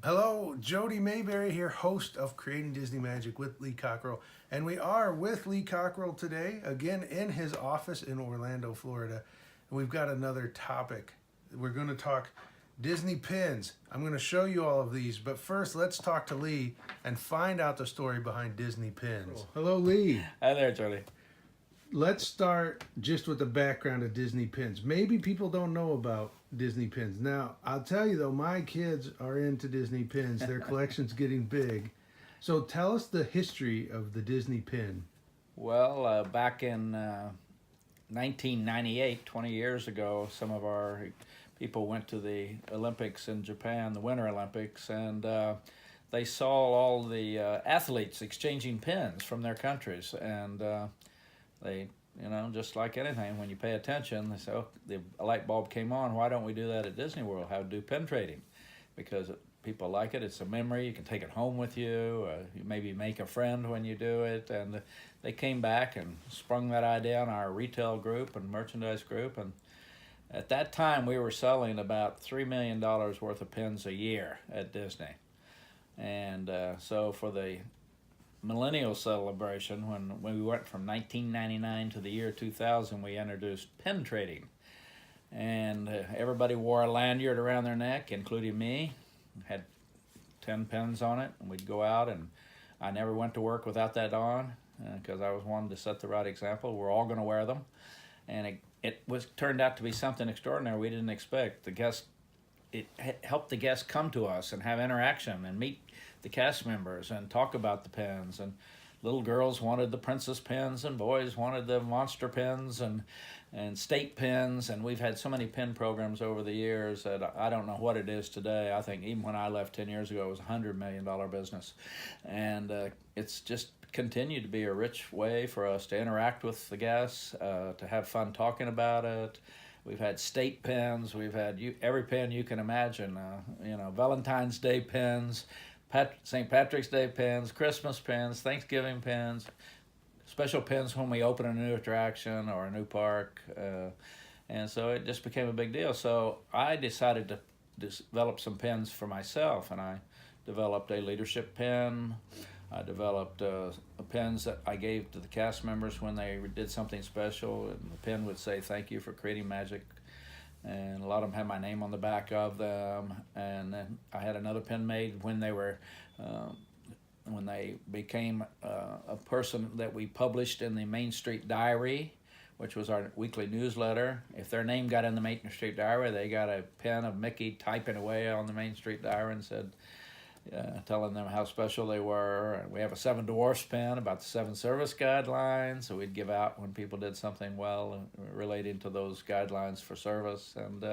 Hello, Jody Mayberry here, host of Creating Disney Magic with Lee Cockrell. And we are with Lee Cockrell today, again in his office in Orlando, Florida. And we've got another topic. We're going to talk Disney pins. I'm going to show you all of these, but first let's talk to Lee and find out the story behind Disney pins. Cool. Hello, Lee. Hi there, Jody. Let's start just with the background of Disney pins. Maybe people don't know about Disney pins. Now, I'll tell you though, my kids are into Disney pins. Their collection's getting big. So tell us the history of the Disney pin. Well, back in 1998, 20 years ago, some of our people went to the Olympics in Japan, the Winter Olympics, and they saw all the athletes exchanging pins from their countries. And they, just like anything, when you pay attention, they say, oh, the light bulb came on. Why don't we do that at Disney World? How to do pin trading? Because people like it. It's a memory. You can take it home with you. You maybe make a friend when you do it. And they came back and sprung that idea on our retail group and merchandise group. And at that time, we were selling about $3 million worth of pins a year at Disney. And so for the millennial celebration, when we went from 1999 to the year 2000, we introduced pin trading. And everybody wore a lanyard around their neck, including me. Had 10 pins on it, and we'd go out, and I never went to work without that on, because I was wanting to set the right example. We're all going to wear them. And it turned out to be something extraordinary we didn't expect. It helped the guests come to us and have interaction and meet the cast members and talk about the pins. And little girls wanted the princess pins, and boys wanted the monster pins and state pins. And we've had so many pin programs over the years that I don't know what it is today. I think even when I left 10 years ago, it was a $100 million business. And it's just continued to be a rich way for us to interact with the guests, to have fun talking about it. We've had state pins. We've had every pin you can imagine. Valentine's Day pins, St. Patrick's Day pins, Christmas pins, Thanksgiving pins, special pins when we open a new attraction or a new park. And so it just became a big deal. So I decided to develop some pins for myself, and I developed a leadership pin. I developed pins that I gave to the cast members when they did something special, and the pin would say, "Thank you for creating magic." And a lot of them had my name on the back of them. And then I had another pin made when they became a person that we published in the Main Street Diary, which was our weekly newsletter. If their name got in the Main Street Diary, they got a pin of Mickey typing away on the Main Street Diary and said, telling them how special they were. And we have a Seven Dwarfs pin about the 7 service guidelines, so we'd give out when people did something well relating to those guidelines for service. And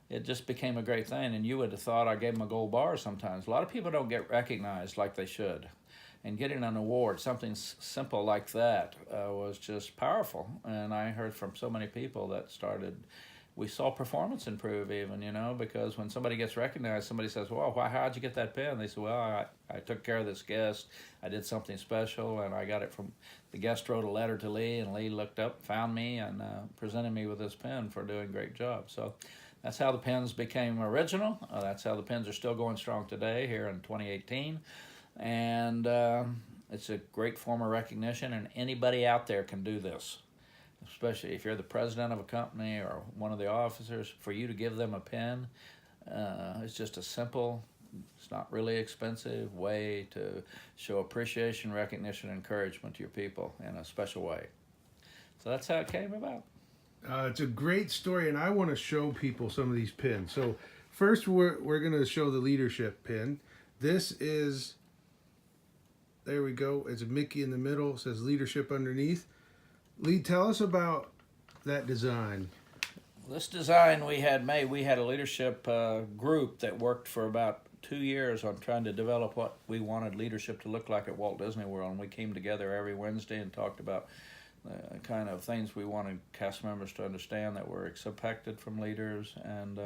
it just became a great thing. And you would have thought I gave them a gold bar sometimes. A lot of people don't get recognized like they should. And getting an award, something simple like that, was just powerful. And I heard from so many people that we saw performance improve even, because when somebody gets recognized, somebody says, well, how'd you get that pin? They say, well, I took care of this guest. I did something special, and I got it from, the guest wrote a letter to Lee, and Lee looked up, found me, and presented me with this pin for doing a great job. So that's how the pins became original. That's how the pins are still going strong today here in 2018. And it's a great form of recognition, and anybody out there can do this. Especially if you're the president of a company or one of the officers, for you to give them a pin, it's just a simple, it's not really expensive way to show appreciation, recognition, and encouragement to your people in a special way. So that's how it came about. It's a great story, and I want to show people some of these pins. So first, we're going to show the leadership pin. This is, there we go. It's a Mickey in the middle. It says leadership underneath. Lee, tell us about that design. This design we had a leadership group that worked for about 2 years on trying to develop what we wanted leadership to look like at Walt Disney World. And we came together every Wednesday and talked about the kind of things we wanted cast members to understand that were expected from leaders. And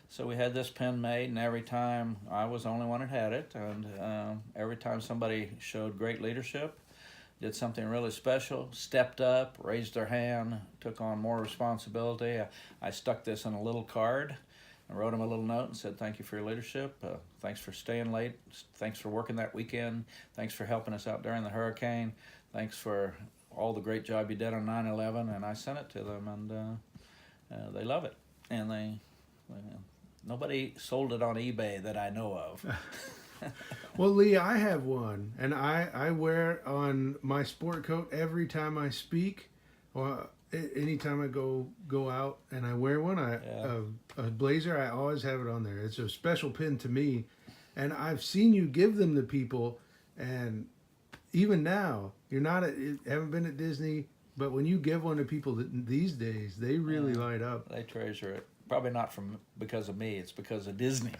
so we had this pin made, and every time, I was the only one that had it, and every time somebody showed great leadership, did something really special, stepped up, raised their hand, took on more responsibility, I stuck this in a little card I wrote him a little note and said, thank you for your leadership. Thanks for staying late. Thanks for working that weekend. Thanks for helping us out during the hurricane. Thanks for all the great job you did on 9/11. And I sent it to them, and they love it. And nobody sold it on eBay that I know of. Well, Lee, I have one, and I wear it on my sport coat every time I speak, or anytime I go out and I wear one. A blazer, I always have it on there. It's a special pin to me, and I've seen you give them to people, and even now you're not haven't been at Disney, but when you give one to people these days, they really light up. They treasure it. Probably not because of me. It's because of Disney.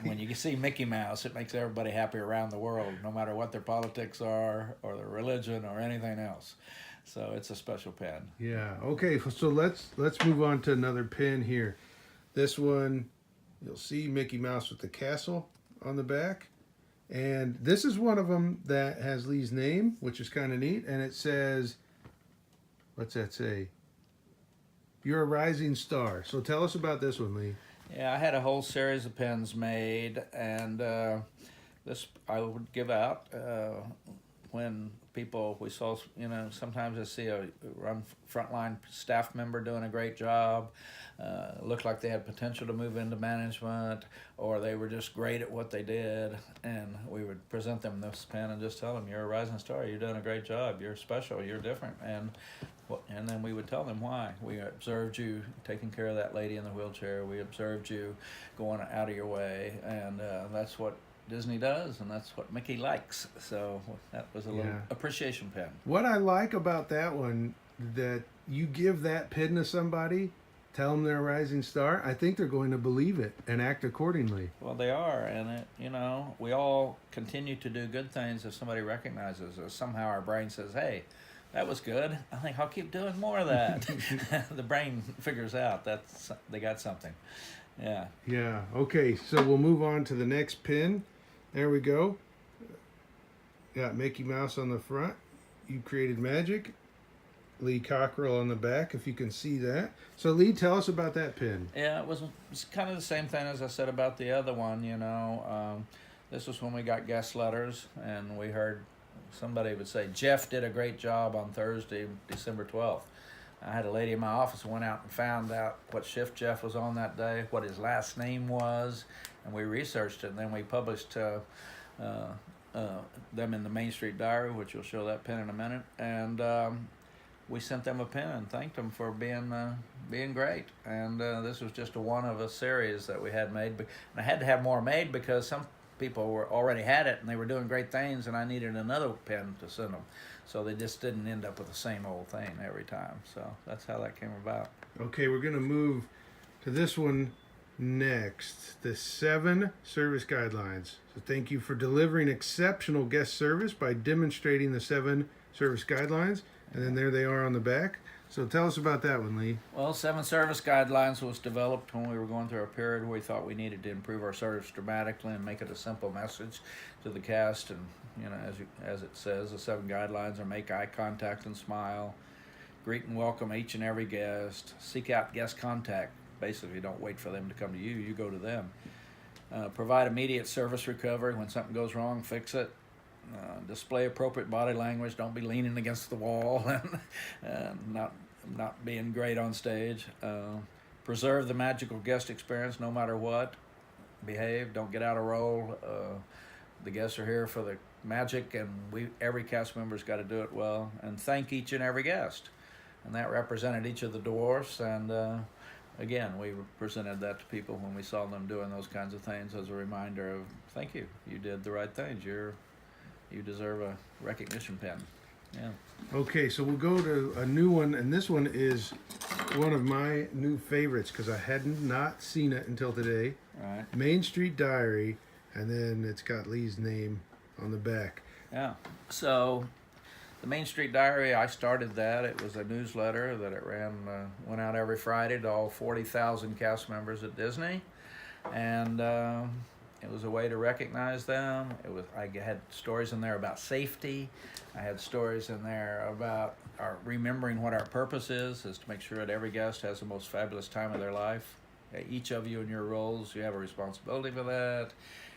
When you see Mickey Mouse, it makes everybody happy around the world, no matter what their politics are or their religion or anything else. So it's a special pin. Yeah. Okay. So let's move on to another pin here. This one, you'll see Mickey Mouse with the castle on the back, and this is one of them that has Lee's name, which is kind of neat, and it says, what's that say? You're a rising star. So tell us about this one, Lee. Yeah, I had a whole series of pins made, and this I would give out when we saw, sometimes I see a frontline staff member doing a great job, looked like they had potential to move into management, or they were just great at what they did, and we would present them this pin and just tell them, you're a rising star, you're doing a great job, you're special, you're different, and then we would tell them why. We observed you taking care of that lady in the wheelchair. We observed you going out of your way, and that's what Disney does, and that's what Mickey likes. So that was a little appreciation pin. What I like about that one, that you give that pin to somebody, tell them they're a rising star, I think they're going to believe it and act accordingly. Well, they are, and we all continue to do good things if somebody recognizes us. Somehow our brain says, hey, that was good. I think I'll keep doing more of that. The brain figures out they got something. Yeah. Yeah. Okay. So we'll move on to the next pin. There we go. Got Mickey Mouse on the front. You created magic. Lee Cockrell on the back, if you can see that. So Lee, tell us about that pin. Yeah, it's kind of the same thing as I said about the other one. This was when we got guest letters, and we heard somebody would say, Jeff did a great job on Thursday, December 12th. I had a lady in my office who went out and found out what shift Jeff was on that day, what his last name was, and we researched it, and then we published them in the Main Street Diary, which will show that pin in a minute, and we sent them a pin and thanked them for being great. And this was just one of a series that we had made, and I had to have more made because some people already had it and they were doing great things, and I needed another pin to send them, so they just didn't end up with the same old thing every time. So that's how that came about. Okay, we're going to move to this one next, the 7 service guidelines. So thank you for delivering exceptional guest service by demonstrating the 7 service guidelines, and then there they are on the back. So tell us about that one, Lee. Well, 7 service guidelines was developed when we were going through a period where we thought we needed to improve our service dramatically and make it a simple message to the cast. And as it says, the 7 guidelines are: make eye contact and smile, greet and welcome each and every guest, seek out guest contact. Basically, don't wait for them to come to you; you go to them. Provide immediate service recovery when something goes wrong. Fix it. Display appropriate body language. Don't be leaning against the wall and not being great on stage. Preserve the magical guest experience no matter what. Behave. Don't get out of role. The guests are here for the magic, and every cast member's got to do it well. And thank each and every guest. And that represented each of the dwarfs. And again, we presented that to people when we saw them doing those kinds of things as a reminder of thank you. You did the right things. You deserve a recognition pin. Yeah. Okay, so we'll go to a new one, and this one is one of my new favorites because I had not seen it until today. All right. Main Street Diary, and then it's got Lee's name on the back. Yeah. So the Main Street Diary, I started that. It was a newsletter that it went out every Friday to all 40,000 cast members at Disney, and it was a way to recognize them. I had stories in there about safety. I had stories in there about remembering what our purpose is to make sure that every guest has the most fabulous time of their life. Each of you in your roles, you have a responsibility for that.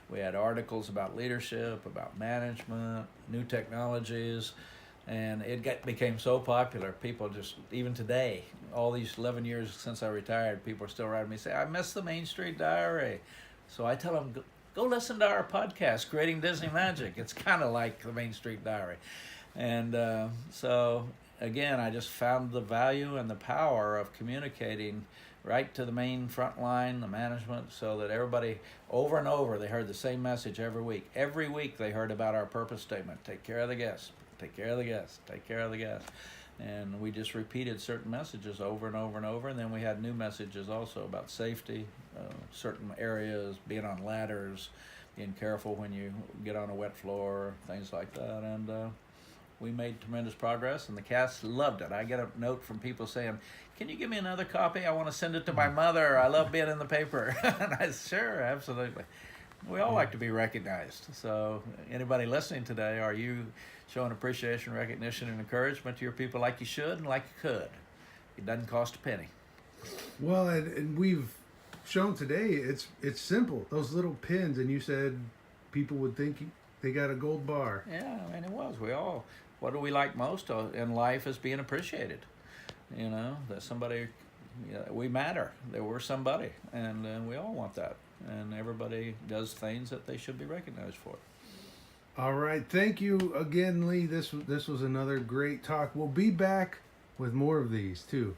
We had articles about leadership, about management, new technologies, and became so popular. People just, even today, all these 11 years since I retired, people are still writing me, say, I miss the Main Street Diary. So I tell them, go listen to our podcast, Creating Disney Magic. It's kind of like the Main Street Diary. And so, again, I just found the value and the power of communicating right to the main front line, the management, so that everybody, over and over, they heard the same message every week. Every week they heard about our purpose statement: take care of the guests, take care of the guests, take care of the guests. And we just repeated certain messages over and over and over. And then we had new messages also about safety, certain areas, being on ladders, being careful when you get on a wet floor, things like that. And we made tremendous progress, and the cast loved it. I get a note from people saying, can you give me another copy? I want to send it to my mother. I love being in the paper. And I said, sure, absolutely. We all like to be recognized. So anybody listening today, are you showing appreciation, recognition, and encouragement to your people like you should and like you could? It doesn't cost a penny. Well, and we've shown today it's simple. Those little pins, and you said people would think they got a gold bar. Yeah, I mean, it was. What do we like most in life is being appreciated. You know, that somebody, we matter, that we're somebody, and we all want that. And everybody does things that they should be recognized for. All right. Thank you again, Lee. This was another great talk. We'll be back with more of these too.